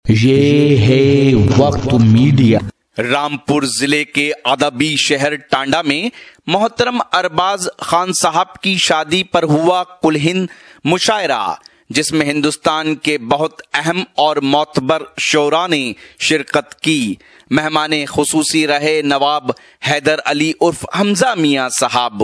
یہ ہے وقت میڈیا۔ رامپور ضلع کے ادبی شہر ٹانڈا میں محترم ارباز خان صاحب کی شادی پر ہوا کل ہند مشاعرہ، جس میں ہندوستان کے بہت اہم اور معتبر شعراء نے شرکت کی۔ مہمان خصوصی رہے نواب حیدر علی عرف حمزہ میاں صاحب۔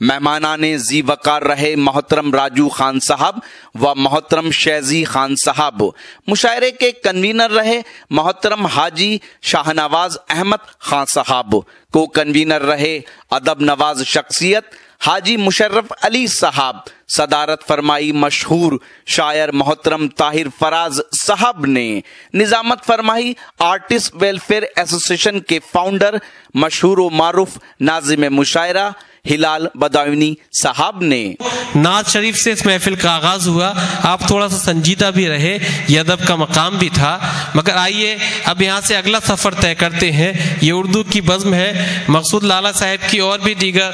مہمانان ذی وقار رہے محترم راجو خان صاحب و محترم شیزی خان صاحب۔ مشاعرے کے کنوینر رہے محترم حاجی شاہ نواز احمد خان صاحب۔ کو کنوینر رہے ادب نواز شخصیت حاجی مشرف علی صاحب۔ صدارت فرمائی مشہور شاعر محترم طاہر فراز صاحب نے۔ نظامت فرمائی آرٹسٹ ویلفیئر ایسوسیشن کے فاؤنڈر مشہور و معروف ناظم مشاعرہ ہلال بداونی صاحب نے۔ نعت شریف سے اس محفل کا آغاز ہوا۔ آپ تھوڑا سا سنجیدہ بھی رہے، یہ ادب کا مقام بھی تھا، مگر آئیے اب یہاں سے اگلا سفر طے کرتے ہیں۔ یہ اردو کی بزم ہے۔ مقصود لالا صاحب کی اور بھی دیگر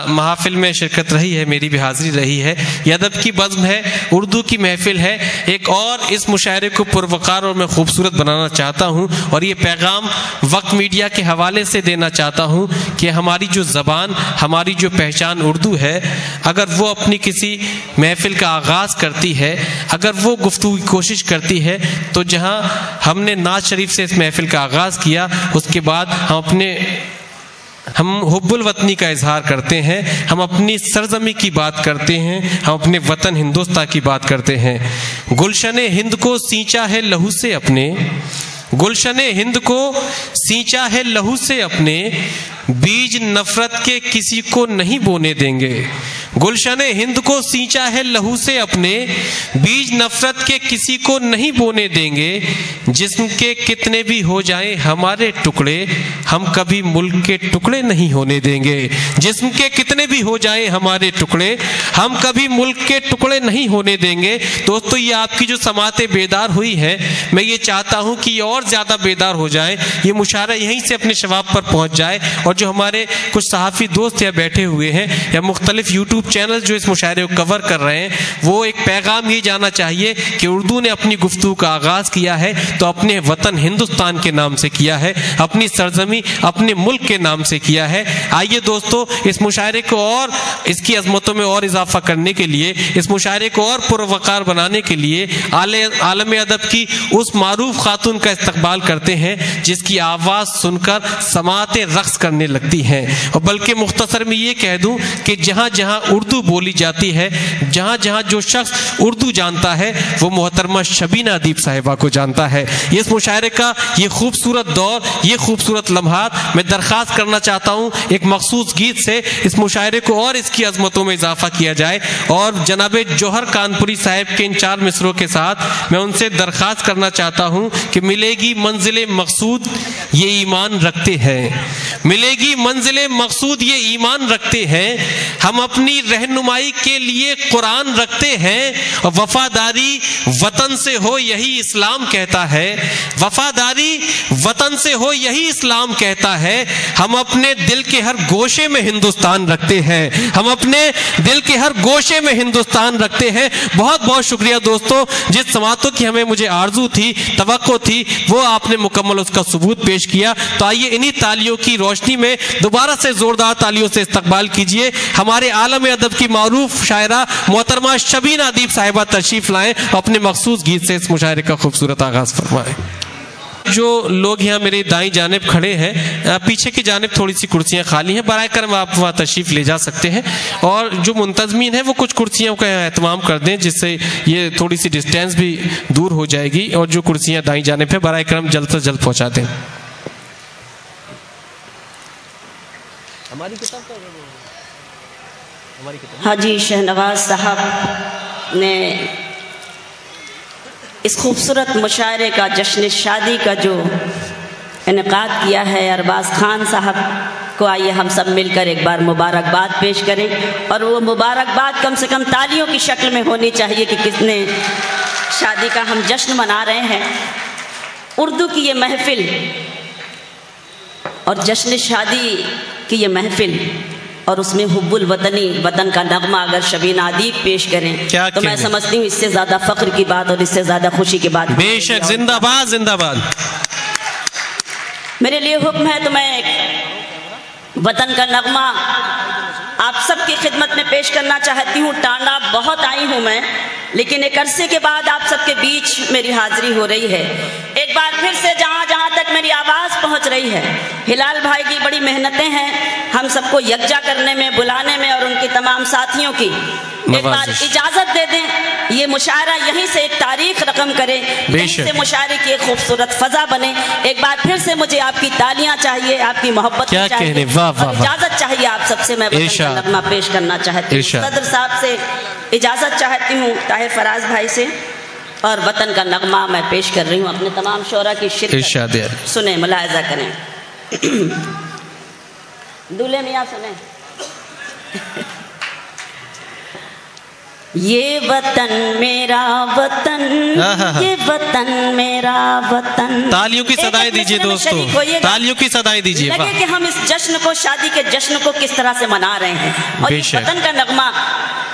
محافل میں شرکت رہی ہے، میری بھی حاضری رہی ہے۔ یہ ادب کی بزم ہے، اردو کی محفل ہے۔ ایک اور اس مشاعرے کو پروقار اور میں خوبصورت بنانا چاہتا ہوں، اور یہ پیغام وقت میڈیا کے حوالے سے دینا چاہتا ہوں کہ ہماری جو زبان، ہماری جو پہچان اردو ہے، اگر وہ اپنی کسی محفل کا آغاز کرتی ہے، اگر وہ گفتگو کی کوشش کرتی ہے، تو جہاں ہم نے نعت شریف سے اس محفل کا آغاز کیا، اس کے بعد ہم حب الوطنی کا اظہار کرتے ہیں، ہم اپنی سرزمین کی بات کرتے ہیں، ہم اپنے وطن ہندوستان کی بات کرتے ہیں۔ گلشن ہند کو سینچا ہے لہو سے اپنے، گلشن ہند کو سینچا ہے لہو سے اپنے، بیج نفرت کے کسی کو نہیں بونے دیں گے۔ گلشن ہند کو سینچا ہے لہو سے اپنے، بیج نفرت کے کسی کو نہیں بونے دیں گے۔ جسم کے کتنے بھی ہو جائیں ہمارے ٹکڑے، ہم کبھی ملک کے ٹکڑے نہیں ہونے دیں گے۔ جسم کے کتنے بھی ہو جائیں ہمارے ٹکڑے، ہم کبھی ملک کے ٹکڑے نہیں ہونے دیں گے۔ دوستو، یہ آپ کی جو سماعتیں بیدار ہوئی ہیں، میں یہ چاہتا ہوں کہ یہ اور زیادہ بیدار ہو جائے، یہ مشاعرہ یہیں سے اپنے شباب پر پہنچ جائے، اور جو ہمارے کچھ صحافی دوست یا بیٹھے ہوئے ہیں یا مختلف یوٹیوب چینل جو اس مشاعرے کو کور کر رہے ہیں، وہ ایک پیغام یہ جانا چاہیے کہ اردو نے اپنی گفتگو کا آغاز کیا ہے تو اپنے وطن ہندوستان کے نام سے کیا ہے، اپنی سرزمین، اپنے ملک کے نام سے کیا ہے۔ آئیے دوستو، اس مشاعرے کو اور اس کی عظمتوں میں اور اضافہ کرنے کے لیے، اس مشاعرے کو اور پروقار بنانے کے لیے عالم ادب کی اس معروف خاتون کا استقبال کرتے ہیں جس کی آواز سن کر سماعتیں رقص کرنے لگتی ہیں۔ اور بلکہ مختصر میں یہ کہہ دوں کہ جہاں جہاں اردو بولی جاتی ہے، جہاں جہاں جو شخص اردو جانتا ہے، وہ محترمہ شبینہ ادیب صاحبہ کو جانتا ہے۔ اس مشاعرے کا یہ خوبصورت دور، یہ خوبصورت لمحات میں درخواست کرنا چاہتا ہوں ایک مخصوص گیت سے اس مشاعرے کو اور اس کی عظمتوں میں اضافہ کیا جائے، اور جناب جوہر کانپوری صاحب کے ان 4 مصروں کے ساتھ میں ان سے درخواست کرنا چاہتا ہوں کہ ملے گی منزل مقصود یہ ایمان رکھتے ہیں، ملے گی منزل مقصود یہ ایمان رکھتے ہیں، ہم اپنی رہنمائی کے لیے قرآن رکھتے ہیں، اور وفاداری وطن سے ہو یہی اسلام کہتا ہے، وفاداری وطن سے ہو یہی اسلام کہتا ہے، ہم اپنے دل کے ہر گوشے میں ہندوستان رکھتے ہیں، ہم اپنے دل کے ہر گوشے میں ہندوستان رکھتے ہیں۔ بہت بہت شکریہ دوستو، جس سماعتوں کی ہمیں مجھے آرزو تھی، توقع تھی، وہ آپ نے مکمل اس کا ثبوت پیش کیا۔ تو آئیے انہی تالیوں کی روشنی میں دوبارہ سے زوردار تالیوں سے استقبال کیجئے ہمارے عالم ادب کی معروف شاعرہ محترمہ شبینہ ادیب صاحبہ تشریف لائیں، اپنے مخصوص گیت سے اس مشاعرے کا خوبصورت آغاز فرمائیں۔ جو لوگ یہاں میری دائیں جانب کھڑے ہیں، پیچھے کی جانب تھوڑی سی کرسیاں خالی ہیں، برائے کرم آپ وہاں تشریف لے جا سکتے ہیں، اور جو منتظمین ہیں وہ کچھ کرسیوں کا اہتمام کر دیں جس سے یہ تھوڑی سی ڈسٹینس بھی دور ہو جائے گی، اور جو کرسیاں دائیں جانب ہیں برائے کرم جلد سے جلد پہنچا دیں۔ حاجی شہنواز صاحب نے اس خوبصورت مشاعرے کا، جشن شادی کا جو انعقاد کیا ہے، ارباز خان صاحب کو آئیے ہم سب مل کر ایک بار مبارکباد پیش کریں، اور وہ مبارکباد کم سے کم تالیوں کی شکل میں ہونی چاہیے کہ کس نے شادی کا ہم جشن منا رہے ہیں۔ اردو کی یہ محفل اور جشن شادی کی یہ محفل اور اس میں حب الوطنی وطن کا نغمہ اگر شبین ادیب پیش کریں تو میں سمجھتی ہوں اس سے زیادہ فخر کی بات اور اس سے زیادہ خوشی کی بات بے شک. زندہ باد زندہ باد. میرے لیے حکم ہے تو میں وطن کا نغمہ آپ سب کی خدمت میں پیش کرنا چاہتی ہوں. ٹانڈا بہت آئی ہوں میں، لیکن ایک عرصے کے بعد آپ سب کے بیچ میری حاضری ہو رہی ہے. ایک بار پھر سے جہاں جہاں تک میری آواز پہنچ رہی ہے، ہلال بھائی کی بڑی محنتیں ہیں ہم سب کو یکجا کرنے میں، بلانے میں، اور ان کی تمام ساتھیوں کی. ایک بار اجازت دے دیں یہ مشاعرہ یہیں سے ایک تاریخ رقم کرے، یہیں سے مشاعرے کی ایک خوبصورت فضا بنے. ایک بار پھر سے مجھے آپ کی تالیاں چاہیے، آپ کی محبت چاہیے، اجازت چاہیے آپ سب سے. میں وطن کا نغمہ پیش کرنا چاہتی ہوں. صدر صاحب سے اجازت چاہتی ہوں، طاہر فراز بھائی سے، اور وطن کا نغمہ میں پیش کر رہی ہوں اپنے تمام شعراء کی شرکت. سنیں، ملاحظہ کریں. دولے میاں سنیں. یہ وطن میرا وطن، یہ وطن میرا وطن. تالیوں کی صدائیں دیجئے دوستو، تالیوں کی صدائیں دیجئے. لگے کہ ہم اس جشن کو، شادی کے جشن کو کس طرح سے منا رہے ہیں، اور یہ وطن کا نغمہ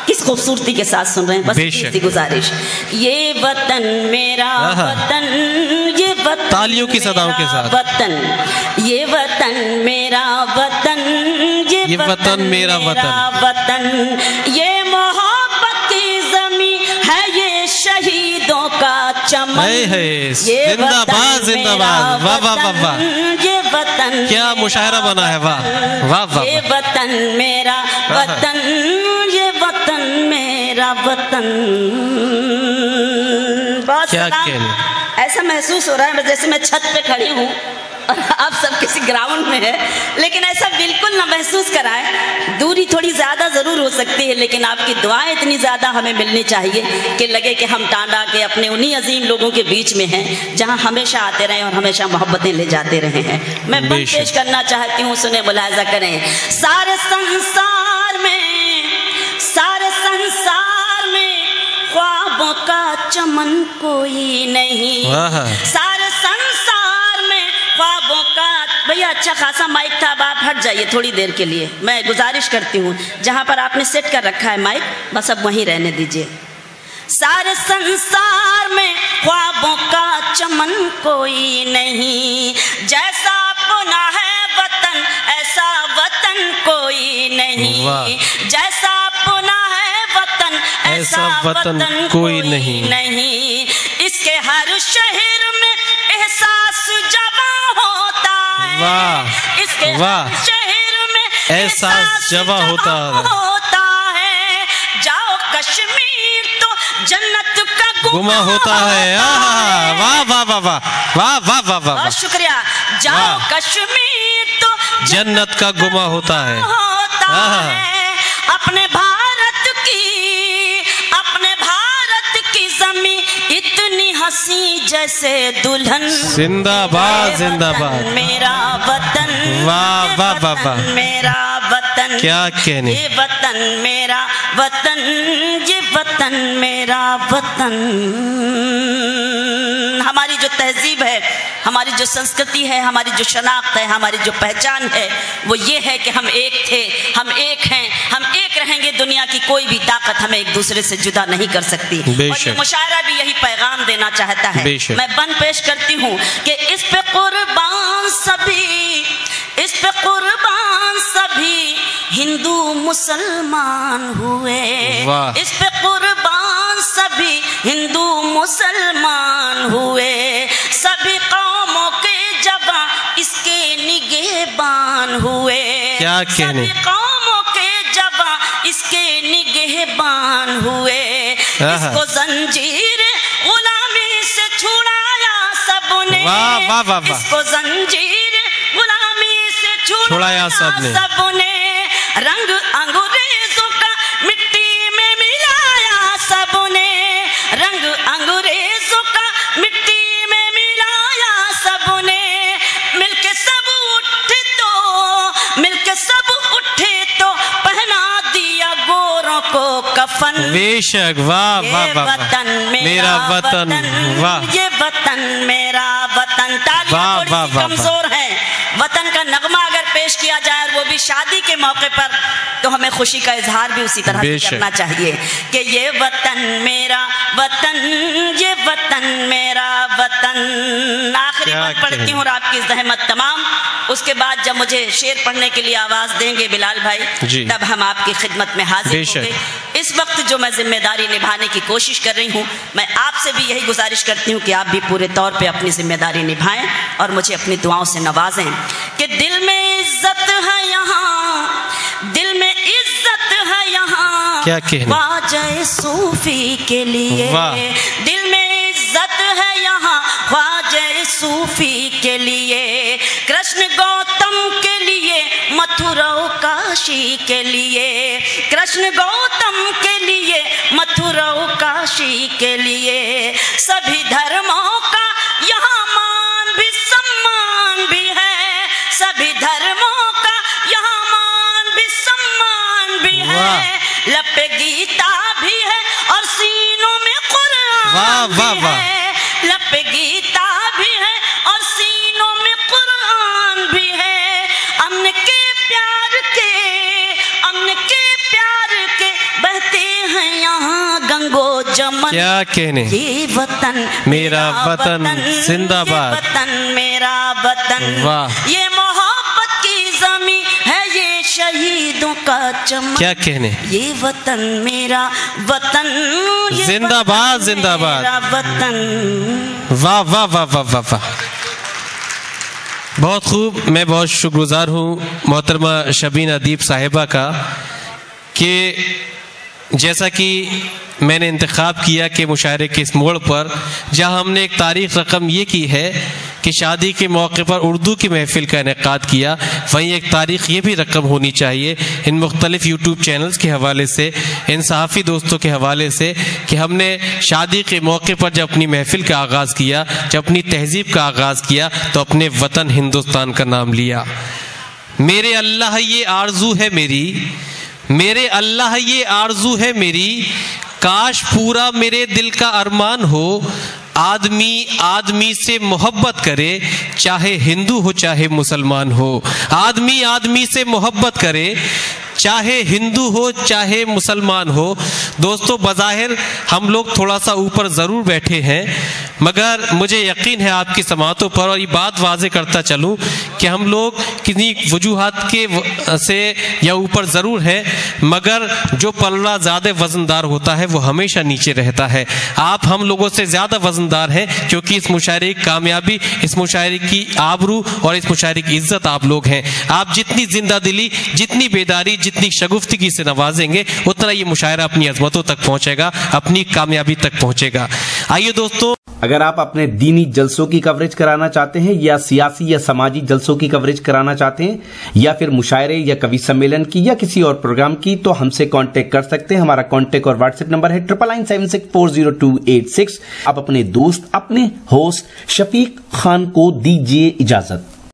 کس خوبصورتی کے ساتھ سن رہے ہیں. بس اسی گزارش. یہ وطن میرا وطن، یہ وطن تالیوں کی صداؤں کے ساتھ. وطن، یہ وطن میرا وطن، یہ وطن میرا وطن. یہ محبت کی زمین ہے، یہ شہیدوں کا چمن. زندہ باد زندہ باد. واہ واہ واہ واہ، یہ وطن کیا مشاعرہ بنا ہے. واہ واہ واہ. یہ وطن میرا وطن، یہ وطن میرا وطن. بہت سلام. ایسا محسوس ہو رہا ہے جیسے میں چھت پہ کھڑی ہوں اور آپ سب کسی گراؤنڈ میں ہے، لیکن ایسا بالکل نہ محسوس کرائے. دوری تھوڑی زیادہ ضرور ہو سکتی ہے، لیکن آپ کی دعائیں اتنی زیادہ ہمیں ملنی چاہیے کہ لگے کہ ہم ٹانڈا کے اپنے انہی عظیم لوگوں کے بیچ میں ہیں جہاں ہمیشہ آتے رہے اور ہمیشہ محبتیں لے جاتے رہے ہیں. میں بند پیش کرنا چاہتی ہوں، سنیں، ملاحظہ کریں. سارے سنسار میں، سارے سنسار میں خوابوں کا چمن کوئی نہیں. سارے سنسار میں خوابوں کا. بھیا اچھا خاصا مائک تھا، اب آپ ہٹ جائیے تھوڑی دیر کے لیے. میں گزارش کرتی ہوں جہاں پر آپ نے سیٹ کر رکھا ہے مائک، بس اب وہیں رہنے دیجیے. سارے سنسار میں خوابوں کا چمن کوئی نہیں، جیسا اپنا ہے وطن ایسا وطن کوئی نہیں. جیسا اپنا ہے وطن ایسا وطن کوئی نہیں. اس کے ہر شہر میں احساس جوان ہوتا ہے، اس کے ہر شہر میں احساس جوان ہوتا ہے. جاؤ کشمیر تو جنت کا گمہ ہوتا ہے. واہ واہ واہ واہ واہ واہ واہ واہ. بہت شکریہ. جاؤ کشمیر تو جنت کا گمہ ہوتا ہے. اپنے بھارت کی زمین اتنی ہنسی جیسے دلہن. زندہ باد زندہ باد. میرا وطن، واہ واہ واہ واہ، میرا وطن. کیا کہنے. یہ وطن میرا وطن، یہ وطن میرا وطن. ہماری جو تہذیب ہے، ہماری جو سنسکرتی ہے، ہماری جو شناخت ہے، ہماری جو پہچان ہے، وہ یہ ہے کہ ہم ایک تھے، ہم ایک ہیں، ہم ایک رہیں گے. دنیا کی کوئی بھی طاقت ہمیں ایک دوسرے سے جدا نہیں کر سکتی. اور یہ مشاعرہ بھی یہی پیغام دینا چاہتا ہے. میں بند پیش کرتی ہوں کہ اس پہ قربان سبھی، اس پہ قربان سبھی ہندو مسلمان ہوئے. اس پہ قربان سبھی ہندو مسلمان ہوئے. سبھی قوموں کے جوان اس کے نگہبان ہوئے. سبھی قوموں کے جوان اس کے نگہبان ہوئے. اس کو زنجیر غلامی سے چھڑایا سب نے. اس کو زنجیر غلامی سے چھڑایا سب نے. رنگ انگریزوں کا مٹی میں ملایا سب نے. رنگ انگریزوں کا مٹی میں ملایا سب نے. مل کے سب اٹھے تو پہنا دیا گوروں کو کفن. بے شک. واہ واہ واہ، میرا وطن. واہ، یہ وطن میرا وطن. تالیاں تھوڑی سی کمزور ہیں. وطن کا نغمہ اگر پیش کیا کیا جائے اور وہ بھی شادی کے موقع پر، تو ہمیں خوشی کا اظہار بھی اسی طرح سے کرنا چاہیے کہ یہ وطن میرا وطن، یہ وطن میرا وطن۔ آخری بار پڑھتی ہوں اور آپ کی زحمت تمام، اس کے بعد جب مجھے شعر پڑھنے کے لیے آواز دیں گے بلال بھائی، تب ہم آپ کی خدمت میں حاضر ہوں گے۔ اس وقت جو میں ذمہ داری نبھانے کی کوشش کر رہی ہوں، میں آپ سے بھی یہی گزارش کرتی ہوں کہ آپ بھی پورے طور پہ اپنی ذمہ داری نبھائیں اور مجھے اپنی دعاؤں سے نوازیں کہ دل میں عزت ہے یہاں، دل میں عزت ہے یہاں، کیا کہنا خواجہ صوفی کے لیے، دل میں عزت ہے یہاں خواجہ صوفی کے لیے، کرشن گوتم کے لیے، متھرا کاشی کے لیے، کرشن گوتم کے لیے، متھرا کاشی کے لیے، سبھی دھرموں کا یہاں مان بھی سمان بھی ہے، سبھی دھرموں کا یہاں مان بھی سمان بھی ہے، لب پہ گیتا بھی ہے اور سینوں میں قرآن بھی ہے، لب پہ گیتا بھی ہے اور سینوں میں قرآن بھی ہے، امن کے پیار کے، امن کے پیار کے بہتے ہیں یہاں گنگو جمن، کیا کہنے، یہ وطن میرا وطن زندہ باد، یہ وطن میرا وطن، یہ محبت کی زمین ہے، یہ شہیدوں کا چمن، کیا کہنے، یہ وطن میرا وطن، زندہ باد زندہ باد، میرا وطن۔ واہ واہ واہ واہ واہ واہ، بہت خوب۔ میں بہت شکر گزار ہوں محترمہ شبین ادیب صاحبہ کا کہ جیسا کہ میں نے انتخاب کیا کہ مشاعرے کے اس موڑ پر جہاں ہم نے ایک تاریخ رقم یہ کی ہے کہ شادی کے موقع پر اردو کی محفل کا انعقاد کیا، وہیں ایک تاریخ یہ بھی رقم ہونی چاہیے ان مختلف یوٹیوب چینلز کے حوالے سے، ان صحافی دوستوں کے حوالے سے کہ ہم نے شادی کے موقع پر جب اپنی محفل کا آغاز کیا، جب اپنی تہذیب کا آغاز کیا تو اپنے وطن ہندوستان کا نام لیا۔ میرے اللہ یہ آرزو ہے میری، میرے اللہ یہ آرزو ہے میری، کاش پورا میرے دل کا ارمان ہو، آدمی آدمی سے محبت کرے چاہے ہندو ہو چاہے مسلمان ہو، آدمی آدمی سے محبت کرے چاہے ہندو ہو چاہے مسلمان ہو۔ دوستو بظاہر ہم لوگ تھوڑا سا اوپر ضرور بیٹھے ہیں، مگر مجھے یقین ہے آپ کی سماعتوں پر، اور یہ بات واضح کرتا چلوں کہ ہم لوگ کسی وجوہات کے سے یا اوپر ضرور ہیں، مگر جو پلڑا زیادہ وزندار ہوتا ہے وہ ہمیشہ نیچے رہتا ہے۔ آپ ہم لوگوں سے زیادہ وزندار ہیں کیونکہ اس مشاعرے کی کامیابی، اس مشاعرے کی آبرو اور اس مشاعرے کی عزت آپ لوگ ہیں۔ آپ جتنی زندہ دلی، جتنی بیداری، جتنی شگفتگی سے نوازیں گے، اتنا یہ مشاعرہ اپنی عظمتوں تک پہنچے گا، اپنی کامیابی تک پہنچے گا۔ آئیے دوستو، اگر آپ اپنے دینی جلسوں کی کوریج کرانا چاہتے ہیں یا سیاسی یا سماجی جلسوں کی کوریج کرانا چاہتے ہیں یا پھر مشاعرے یا کوی سمیلن کی یا کسی اور پروگرام کی، تو ہم سے کانٹیکٹ کر سکتے ہیں۔ ہمارا کانٹیکٹ اور واٹس ایپ نمبر ہے 9996400286۔ آپ اپنے دوست، اپنے ہوسٹ شفیق خان کو دیجیے اجازت۔